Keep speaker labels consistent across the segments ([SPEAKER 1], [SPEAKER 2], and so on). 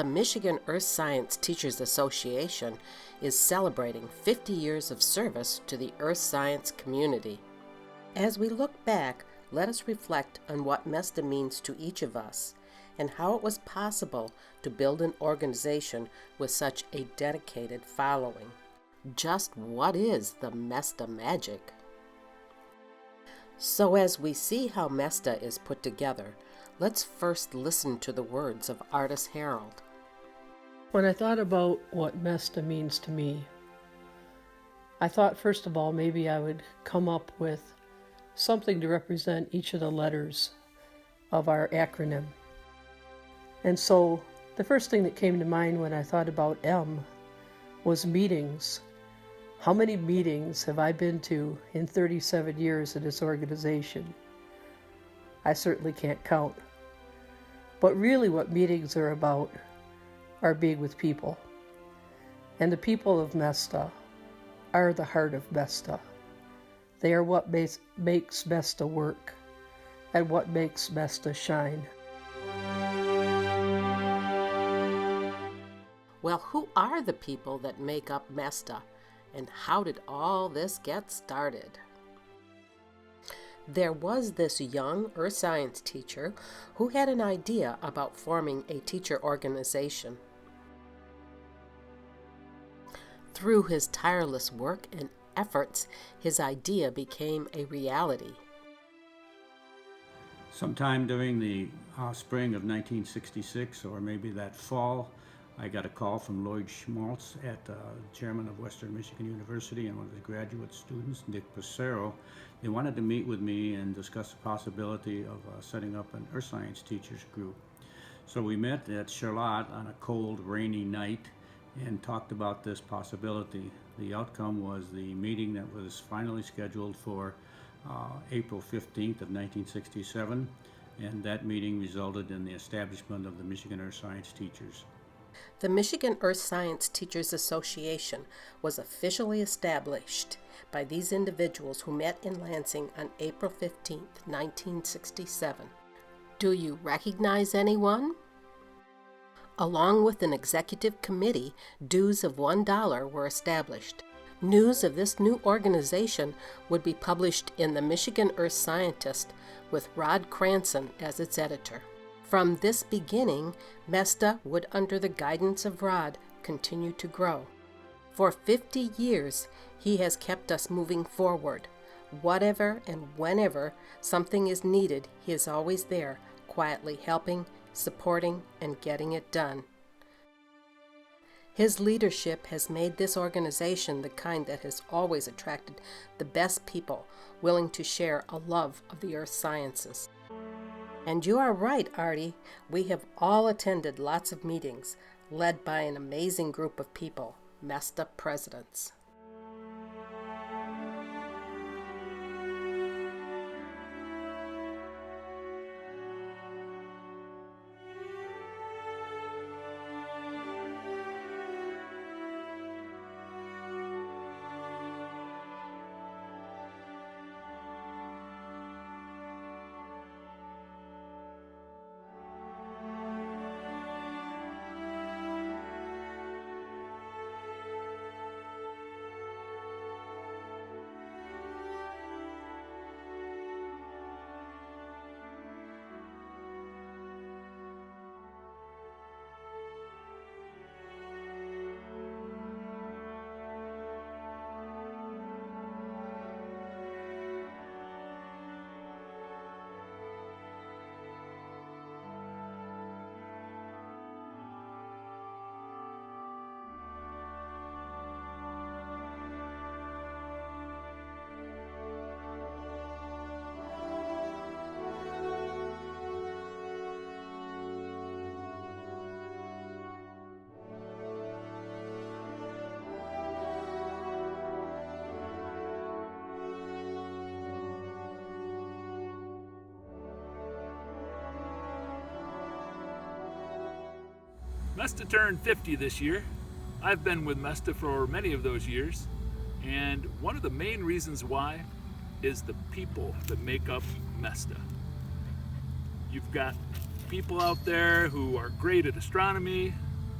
[SPEAKER 1] The Michigan Earth Science Teachers Association is celebrating 50 years of service to the earth science community. As we look back, let us reflect on what MESTA means to each of us and how it was possible to build an organization with such a dedicated following. Just what is the MESTA magic? So as we see how MESTA is put together, let's first listen to the words of Artis Harold.
[SPEAKER 2] When I thought about what MESTA means to me, I thought first of all maybe I would come up with something to represent each of the letters of our acronym. And so the first thing that came to mind when I thought about M was meetings. How many meetings have I been to in 37 years in this organization? I certainly can't count. But really what meetings are about are being with people. And the people of MESTA are the heart of MESTA. They are what makes MESTA work and what makes MESTA shine.
[SPEAKER 1] Well, who are the people that make up MESTA, and how did all this get started? There was this young earth science teacher who had an idea about forming a teacher organization. Through his tireless work and efforts, his idea became a reality.
[SPEAKER 3] Sometime during the spring of 1966, or maybe that fall, I got a call from Lloyd Schmaltz, chairman of Western Michigan University, and one of his graduate students, Nick Passero. They wanted to meet with me and discuss the possibility of setting up an earth science teachers group. So we met at Charlotte on a cold, rainy night and talked about this possibility. The outcome was the meeting that was finally scheduled for April 15th of 1967, and that meeting resulted in the establishment of the Michigan Earth Science Teachers.
[SPEAKER 1] The Michigan Earth Science Teachers Association was officially established by these individuals who met in Lansing on April 15, 1967. Do you recognize anyone? Along with an executive committee, dues of $1 were established. News of this new organization would be published in the Michigan Earth Scientist with Rod Cranson as its editor. From this beginning, MESTA would, under the guidance of Rod, continue to grow. For 50 years, he has kept us moving forward. Whatever and whenever something is needed, he is always there, quietly helping, supporting, and getting it done. His leadership has made this organization the kind that has always attracted the best people willing to share a love of the earth sciences. And you are right, Artie. We have all attended lots of meetings, led by an amazing group of people, MESTA presidents.
[SPEAKER 4] MESTA turned 50 this year. I've been with MESTA for many of those years, and one of the main reasons why is the people that make up MESTA. You've got people out there who are great at astronomy,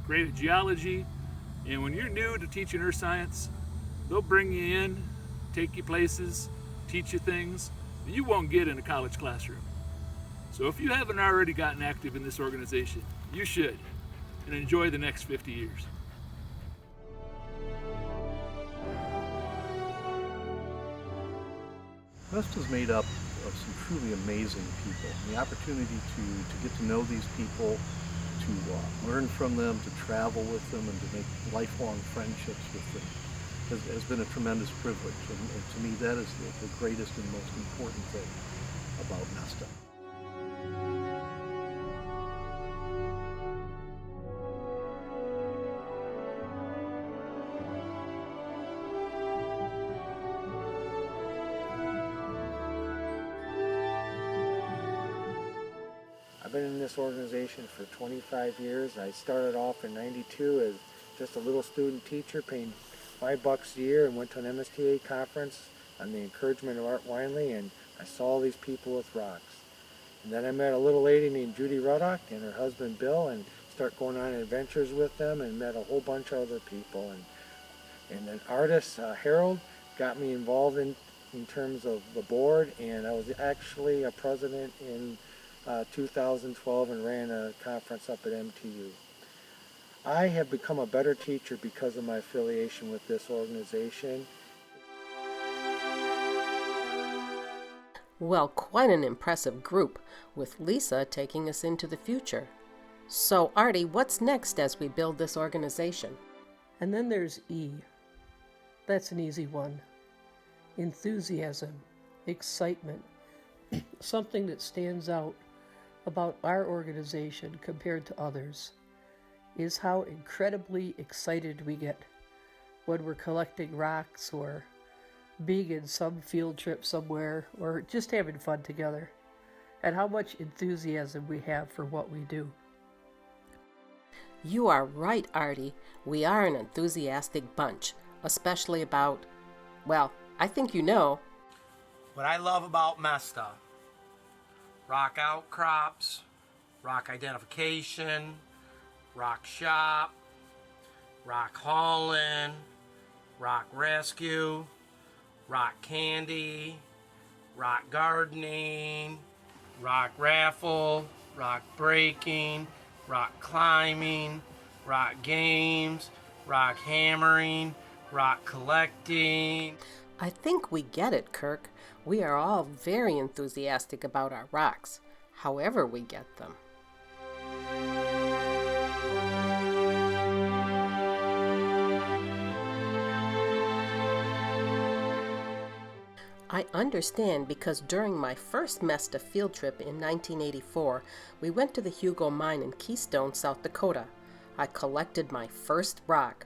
[SPEAKER 4] great at geology, and when you're new to teaching earth science, they'll bring you in, take you places, teach you things that you won't get in a college classroom. So if you haven't already gotten active in this organization, you should, and enjoy the next 50 years.
[SPEAKER 5] MESTA is made up of some truly amazing people. And the opportunity to get to know these people, to learn from them, to travel with them, and to make lifelong friendships with them has been a tremendous privilege. And to me, that is the greatest and most important thing about MESTA.
[SPEAKER 6] I've been in this organization for 25 years. I started off in '92 as just a little student teacher paying $5 a year, and went to an MSTA conference on the encouragement of Art Winley, and I saw all these people with rocks. And then I met a little lady named Judy Ruddock and her husband Bill, and started going on adventures with them, and met a whole bunch of other people. And an artist, Harold, got me involved in terms of the board, and I was actually a president in 2012 and ran a conference up at MTU. I have become a better teacher because of my affiliation with this organization.
[SPEAKER 1] Well, quite an impressive group, with Lisa taking us into the future. So, Artie, what's next as we build this organization?
[SPEAKER 2] And then there's E. That's an easy one. Enthusiasm, excitement, something that stands out about our organization compared to others is how incredibly excited we get when we're collecting rocks or being in some field trip somewhere or just having fun together, and how much enthusiasm we have for what we do.
[SPEAKER 1] You are right, Artie. We are an enthusiastic bunch, especially about, well, I think you know.
[SPEAKER 7] What I love about MESTA: rock outcrops, rock identification, rock shop, rock hauling, rock rescue, rock candy, rock gardening, rock raffle, rock breaking, rock climbing, rock games, rock hammering, rock collecting.
[SPEAKER 1] I think we get it, Kirk. We are all very enthusiastic about our rocks, however we get them. I understand because during my first MESTA field trip in 1984, we went to the Hugo Mine in Keystone, South Dakota. I collected my first rock.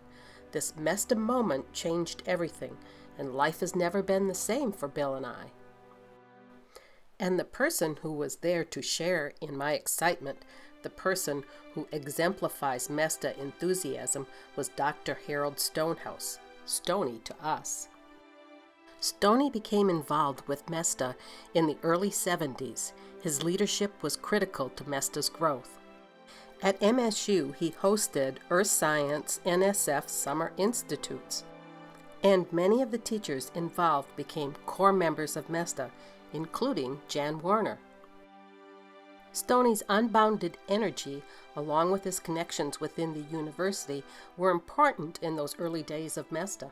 [SPEAKER 1] This MESTA moment changed everything, and life has never been the same for Bill and I. And the person who was there to share in my excitement, the person who exemplifies MESTA enthusiasm, was Dr. Harold Stonehouse, Stoney to us. Stoney became involved with MESTA in the early 70s. His leadership was critical to MESTA's growth. At MSU, he hosted Earth Science NSF Summer Institutes, and many of the teachers involved became core members of MESTA, including Jan Warner. Stoney's unbounded energy, along with his connections within the university, were important in those early days of MESTA.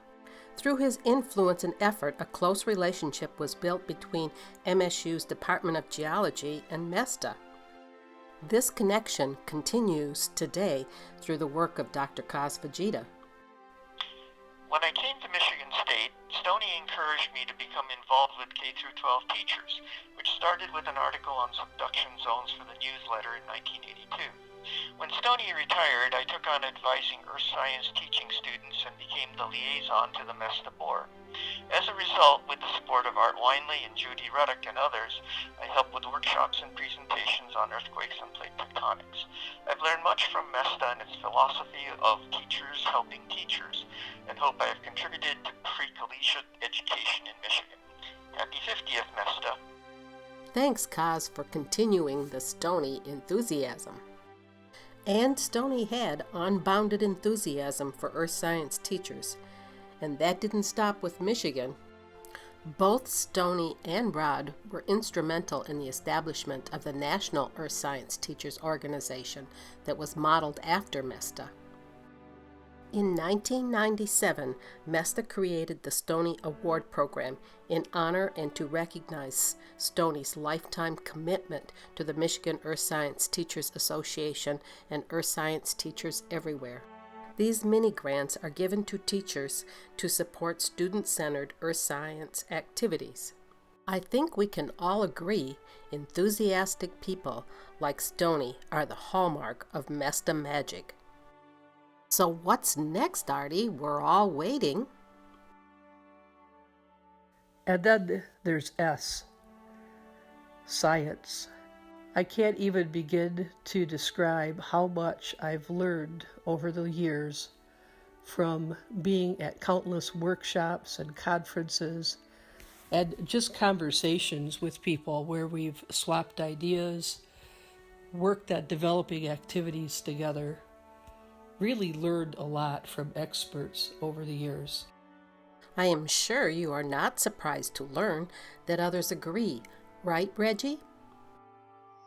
[SPEAKER 1] Through his influence and effort, a close relationship was built between MSU's Department of Geology and MESTA. This connection continues today through the work of Dr. Kaz Fajita.
[SPEAKER 8] When I came to Michigan State, Stoney encouraged me to become involved with K-12 teachers, which started with an article on subduction zones for the newsletter in 1982. When Stoney retired, I took on advising earth science teaching students and became the liaison to the MESTA board. As a result, with the support of Art Winley and Judy Ruddock and others, I helped with workshops and presentations on earthquakes and plate tectonics. I've learned much from MESTA and its philosophy of teachers helping teachers, and hope I have contributed to pre-collegiate education in Michigan. Happy 50th, MESTA.
[SPEAKER 1] Thanks, Kaz, for continuing the Stoney enthusiasm. And Stoney had unbounded enthusiasm for earth science teachers. And that didn't stop with Michigan. Both Stoney and Rod were instrumental in the establishment of the National Earth Science Teachers Organization that was modeled after MESTA. In 1997, MESTA created the Stoney Award Program in honor and to recognize Stoney's lifetime commitment to the Michigan Earth Science Teachers Association and earth science teachers everywhere. These mini-grants are given to teachers to support student-centered earth science activities. I think we can all agree enthusiastic people like Stoney are the hallmark of MESTA magic. So what's next, Artie? We're all waiting.
[SPEAKER 2] And then there's S, science. I can't even begin to describe how much I've learned over the years from being at countless workshops and conferences and just conversations with people where we've swapped ideas, worked at developing activities together, really learned a lot from experts over the years.
[SPEAKER 1] I am sure you are not surprised to learn that others agree, right, Reggie?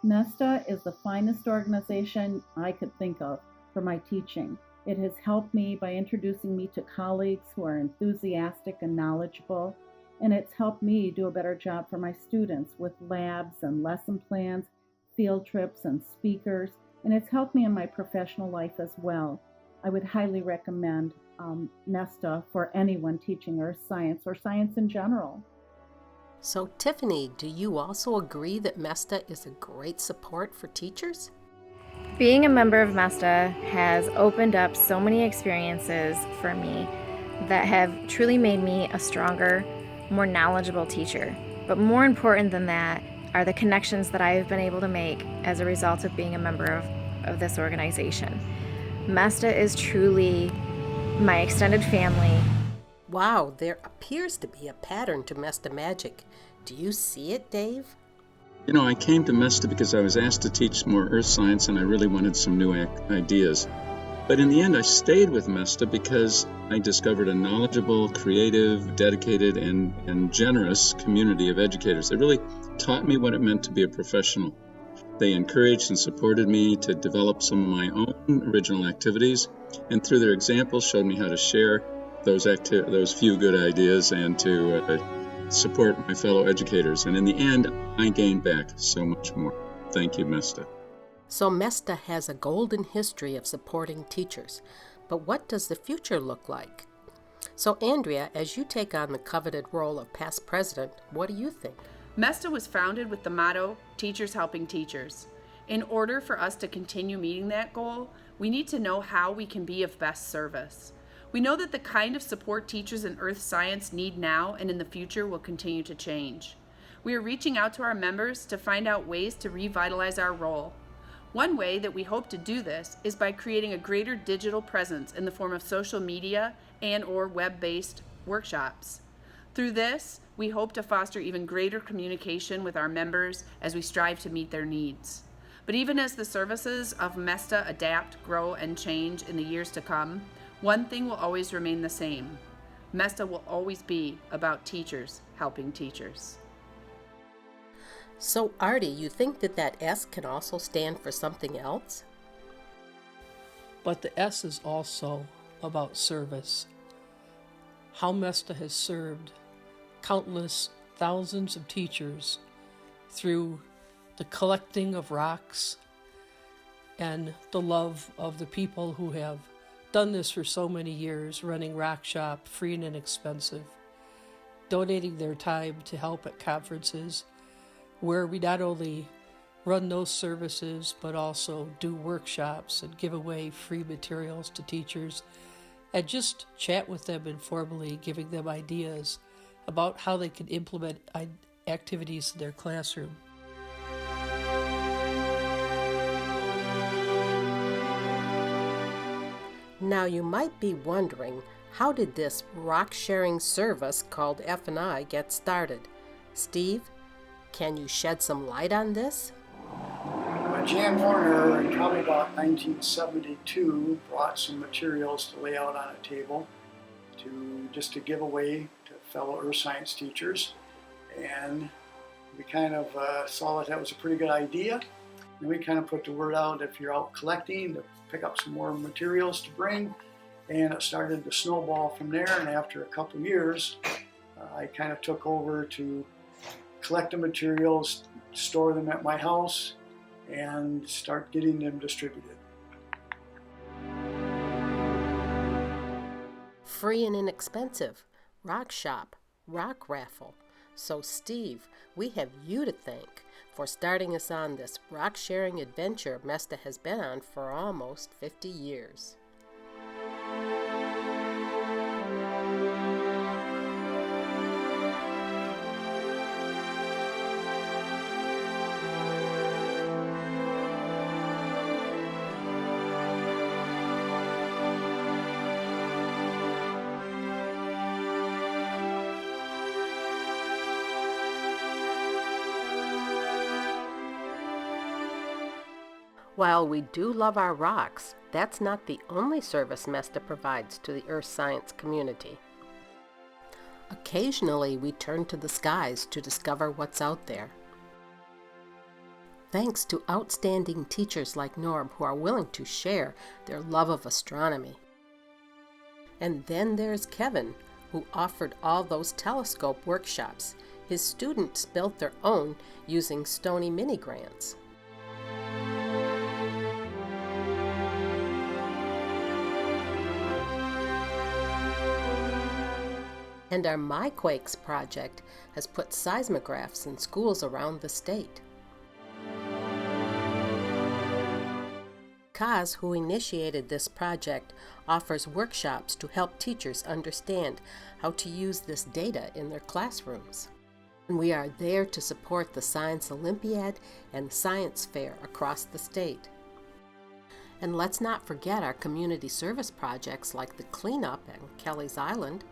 [SPEAKER 9] MESTA is the finest organization I could think of for my teaching. It has helped me by introducing me to colleagues who are enthusiastic and knowledgeable, and it's helped me do a better job for my students with labs and lesson plans, field trips and speakers, and it's helped me in my professional life as well. I would highly recommend MESTA for anyone teaching earth science or science in general.
[SPEAKER 1] So, Tiffany, do you also agree that MESTA is a great support for teachers?
[SPEAKER 10] Being a member of MESTA has opened up so many experiences for me that have truly made me a stronger, more knowledgeable teacher. But more important than that are the connections that I have been able to make as a result of being a member of this organization. MESTA is truly my extended family.
[SPEAKER 1] Wow, there appears to be a pattern to MESTA magic. Do you see it, Dave?
[SPEAKER 11] You know, I came to MESTA because I was asked to teach more earth science and I really wanted some new ideas. But in the end, I stayed with MESTA because I discovered a knowledgeable, creative, dedicated, and generous community of educators. They really taught me what it meant to be a professional. They encouraged and supported me to develop some of my own original activities, and through their examples showed me how to share those few good ideas and to support my fellow educators. And in the end, I gained back so much more. Thank you, MESTA.
[SPEAKER 1] So MESTA has a golden history of supporting teachers. But what does the future look like? So Andrea, as you take on the coveted role of past president, what do you think?
[SPEAKER 12] MESTA was founded with the motto, Teachers Helping Teachers. In order for us to continue meeting that goal, we need to know how we can be of best service. We know that the kind of support teachers in earth science need now and in the future will continue to change. We are reaching out to our members to find out ways to revitalize our role. One way that we hope to do this is by creating a greater digital presence in the form of social media and/or web-based workshops. Through this, we hope to foster even greater communication with our members as we strive to meet their needs. But even as the services of MESTA adapt, grow, and change in the years to come, one thing will always remain the same. MESTA will always be about teachers helping teachers.
[SPEAKER 1] So Artie, you think that S can also stand for something else?
[SPEAKER 2] But the S is also about service. How MESTA has served countless thousands of teachers through the collecting of rocks and the love of the people who have done this for so many years, running Rock Shop free and inexpensive, donating their time to help at conferences where we not only run those services but also do workshops and give away free materials to teachers and just chat with them informally, giving them ideas about how they can implement activities in their classroom.
[SPEAKER 1] Now you might be wondering, how did this rock-sharing service called F&I get started? Steve, can you shed some light on this?
[SPEAKER 13] Jan Warner, in probably about 1972, brought some materials to lay out on a table just to give away to fellow earth science teachers. And we kind of saw that was a pretty good idea. And we kind of put the word out, if you're out collecting, to pick up some more materials to bring. And it started to snowball from there. And after a couple years, I kind of took over to collect the materials, store them at my house, and start getting them distributed.
[SPEAKER 1] Free and inexpensive, rock shop, rock raffle. So Steve, we have you to thank for starting us on this rock sharing adventure MESTA has been on for almost 50 years. While we do love our rocks, that's not the only service MESTA provides to the earth science community. Occasionally, we turn to the skies to discover what's out there. Thanks to outstanding teachers like Norm who are willing to share their love of astronomy. And then there's Kevin, who offered all those telescope workshops. His students built their own using Stony mini grants. And our MyQuakes project has put seismographs in schools around the state. Kaz, who initiated this project, offers workshops to help teachers understand how to use this data in their classrooms. And we are there to support the Science Olympiad and Science Fair across the state. And let's not forget our community service projects like the cleanup on Kelly's Island,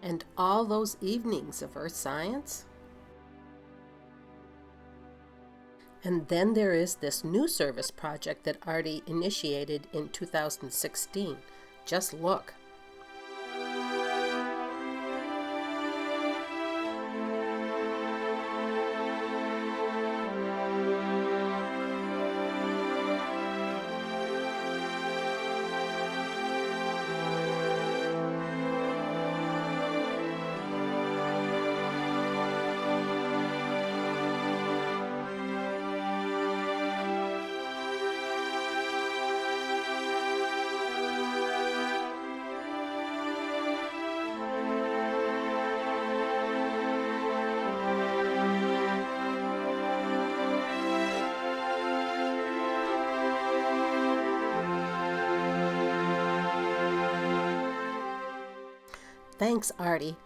[SPEAKER 1] and all those evenings of earth science. And then there is this new service project that Artie initiated in 2016. Just look. Thanks, Artie.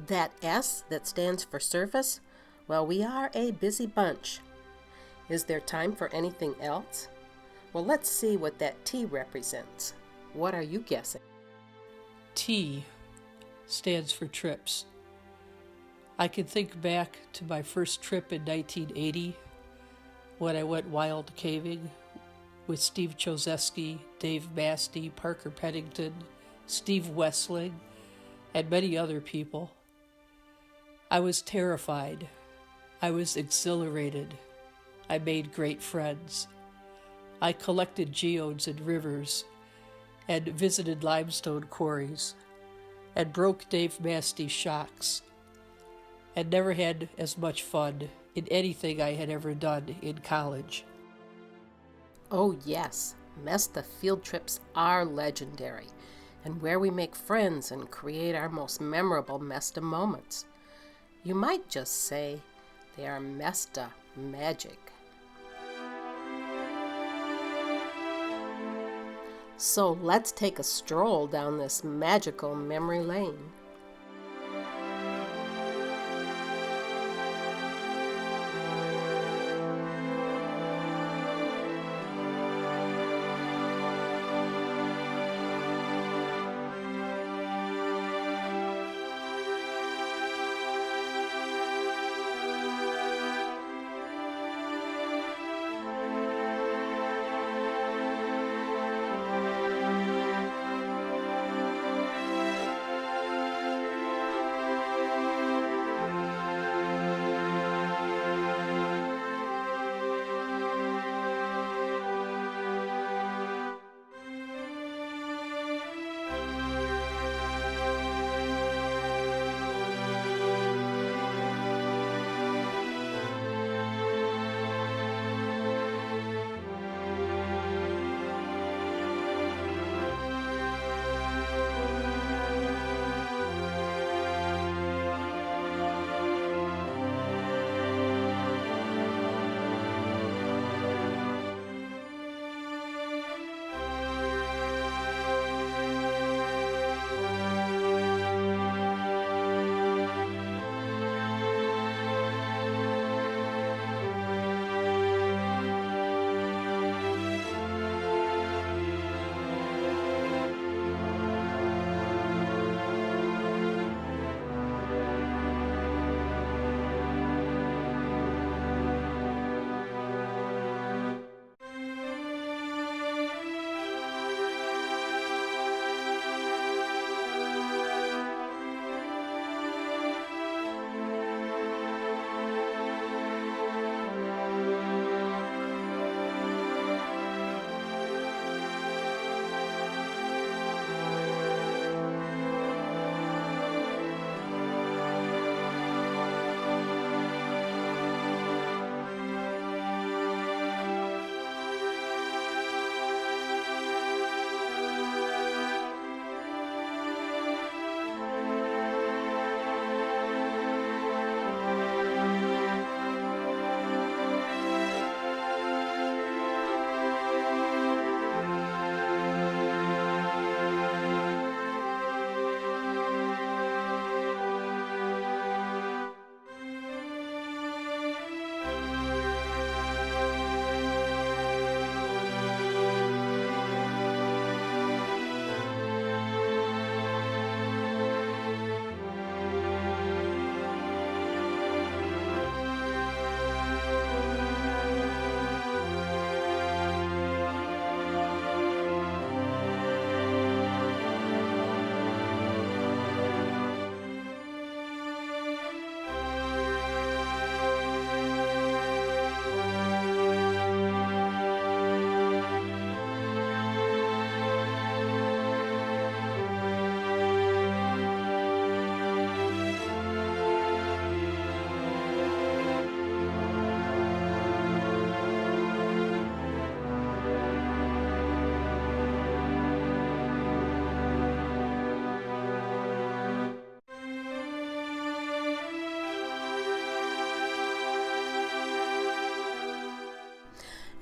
[SPEAKER 1] That S that stands for service? Well, we are a busy bunch. Is there time for anything else? Well, let's see what that T represents. What are you guessing?
[SPEAKER 2] T stands for trips. I can think back to my first trip in 1980 when I went wild caving with Steve Chozeski, Dave Mastey, Parker Pennington, Steve Wessling, and many other people. I was terrified. I was exhilarated. I made great friends. I collected geodes in rivers and visited limestone quarries and broke Dave Mastey's shocks and never had as much fun in anything I had ever done in college.
[SPEAKER 1] Oh yes, MESTA field trips are legendary, and where we make friends and create our most memorable MESTA moments. You might just say they are MESTA magic. So let's take a stroll down this magical memory lane.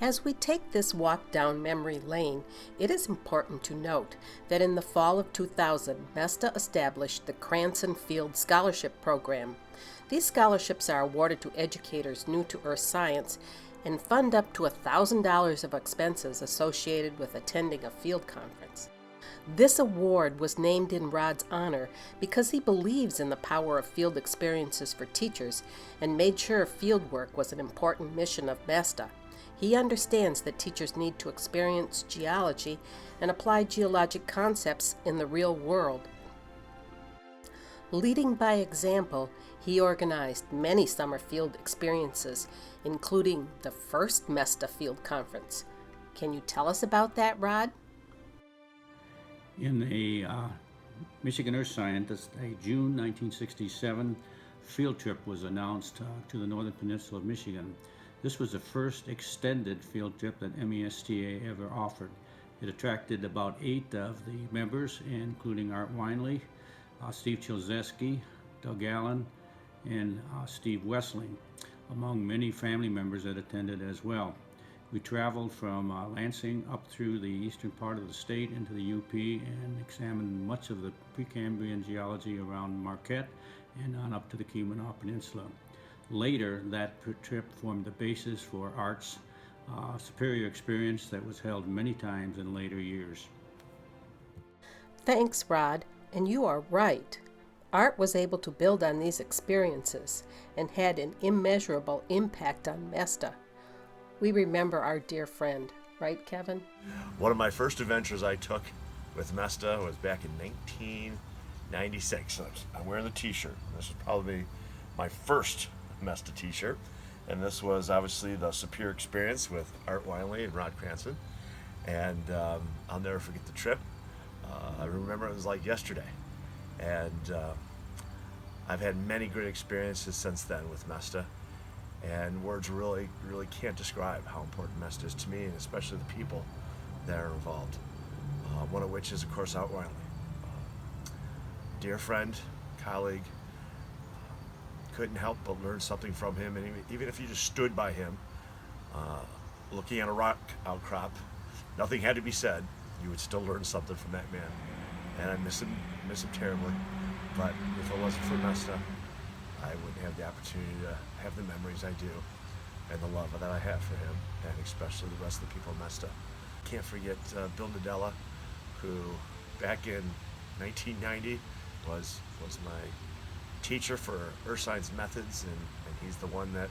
[SPEAKER 1] As we take this walk down memory lane, it is important to note that in the fall of 2000, MESTA established the Cranston Field Scholarship Program. These scholarships are awarded to educators new to earth science and fund up to $1,000 of expenses associated with attending a field conference. This award was named in Rod's honor because he believes in the power of field experiences for teachers and made sure field work was an important mission of MESTA. He understands that teachers need to experience geology and apply geologic concepts in the real world. Leading by example, he organized many summer field experiences, including the first MESTA Field Conference. Can you tell us about that, Rod?
[SPEAKER 3] In a Michigan Earth Scientist, a June 1967 field trip was announced to the northern peninsula of Michigan. This was the first extended field trip that MESTA ever offered. It attracted about 8 of the members, including Art Weinley, Steve Chilzeski, Doug Allen, and Steve Wessling, among many family members that attended as well. We traveled from Lansing up through the eastern part of the state into the UP and examined much of the Precambrian geology around Marquette and on up to the Keweenaw Peninsula. Later, that trip formed the basis for Art's Superior Experience that was held many times in later years.
[SPEAKER 1] Thanks, Rod, and you are right. Art was able to build on these experiences and had an immeasurable impact on MESTA. We remember our dear friend, right, Kevin?
[SPEAKER 14] One of my first adventures I took with MESTA was back in 1996. I'm wearing the t-shirt. This was probably my first MESTA t-shirt, and this was obviously the Superior Experience with Art Weinley and Rod Cranston, and I'll never forget the trip. I remember it was like yesterday, and I've had many great experiences since then with MESTA, and words really can't describe how important MESTA is to me, and especially the people that are involved, one of which is, of course, Art Weinley. Dear friend, colleague, couldn't help but learn something from him, and even if you just stood by him, looking at a rock outcrop, nothing had to be said, you would still learn something from that man. And I miss him terribly, but if it wasn't for MESTA, I wouldn't have the opportunity to have the memories I do and the love that I have for him, and especially the rest of the people of MESTA. Can't forget Bill Nadella, who back in 1990 was my teacher for earth science methods, and he's the one that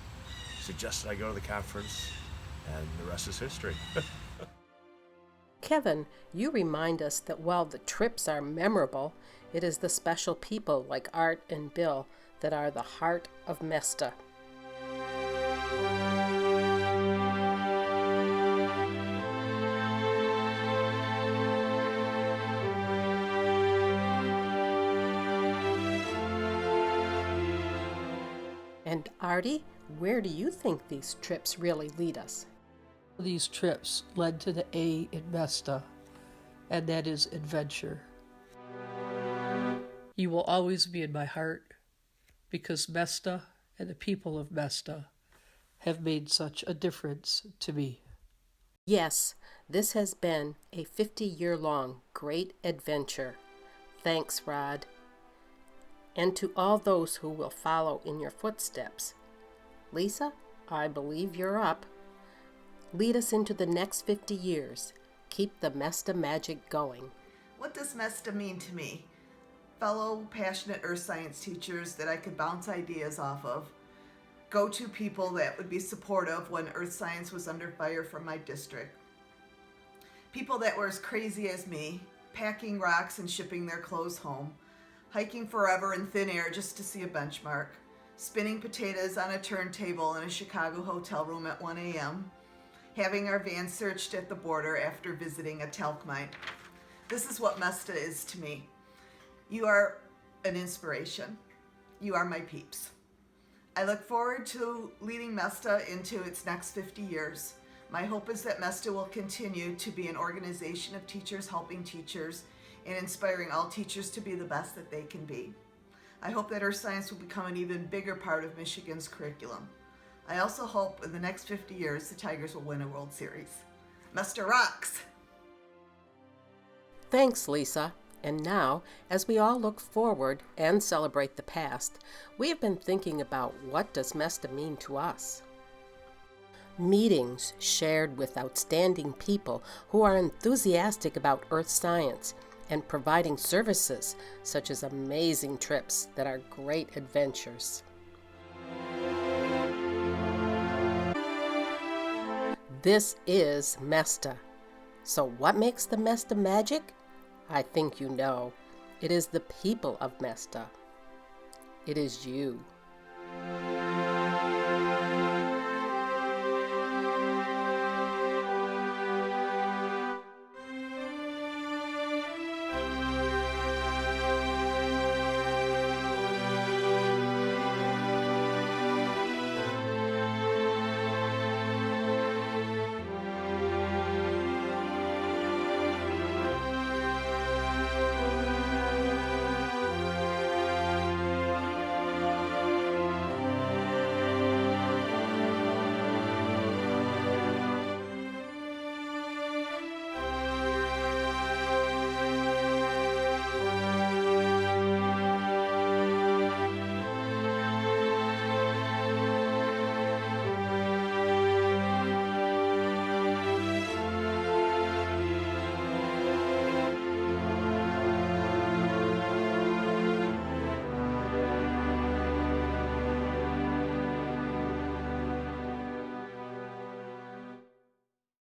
[SPEAKER 14] suggested I go to the conference, and the rest is history.
[SPEAKER 1] Kevin, you remind us that while the trips are memorable, it is the special people like Art and Bill that are the heart of MESTA. And Artie, where do you think these trips really lead us?
[SPEAKER 2] These trips led to the A in MESTA, and that is adventure. You will always be in my heart because MESTA and the people of MESTA have made such a difference to me.
[SPEAKER 1] Yes, this has been a 50-year-long great adventure. Thanks, Rod. And to all those who will follow in your footsteps. Lisa, I believe you're up. Lead us into the next 50 years. Keep the MESTA magic going.
[SPEAKER 15] What does MESTA mean to me? Fellow passionate earth science teachers that I could bounce ideas off of. Go-to people that would be supportive when earth science was under fire from my district. People that were as crazy as me, packing rocks and shipping their clothes home. Hiking forever in thin air just to see a benchmark. Spinning potatoes on a turntable in a Chicago hotel room at 1 a.m. Having our van searched at the border after visiting a talc mine. This is what MESTA is to me. You are an inspiration. You are my peeps. I look forward to leading MESTA into its next 50 years. My hope is that MESTA will continue to be an organization of teachers helping teachers and inspiring all teachers to be the best that they can be. I hope that earth science will become an even bigger part of Michigan's curriculum. I also hope in the next 50 years the Tigers will win a World Series. MESTA rocks!
[SPEAKER 1] Thanks, Lisa. And now, as we all look forward and celebrate the past, we have been thinking about what does MESTA mean to us. Meetings shared with outstanding people who are enthusiastic about earth science and providing services such as amazing trips that are great adventures. This is MESTA. So what makes the MESTA magic? I think you know. It is the people of MESTA. It is you.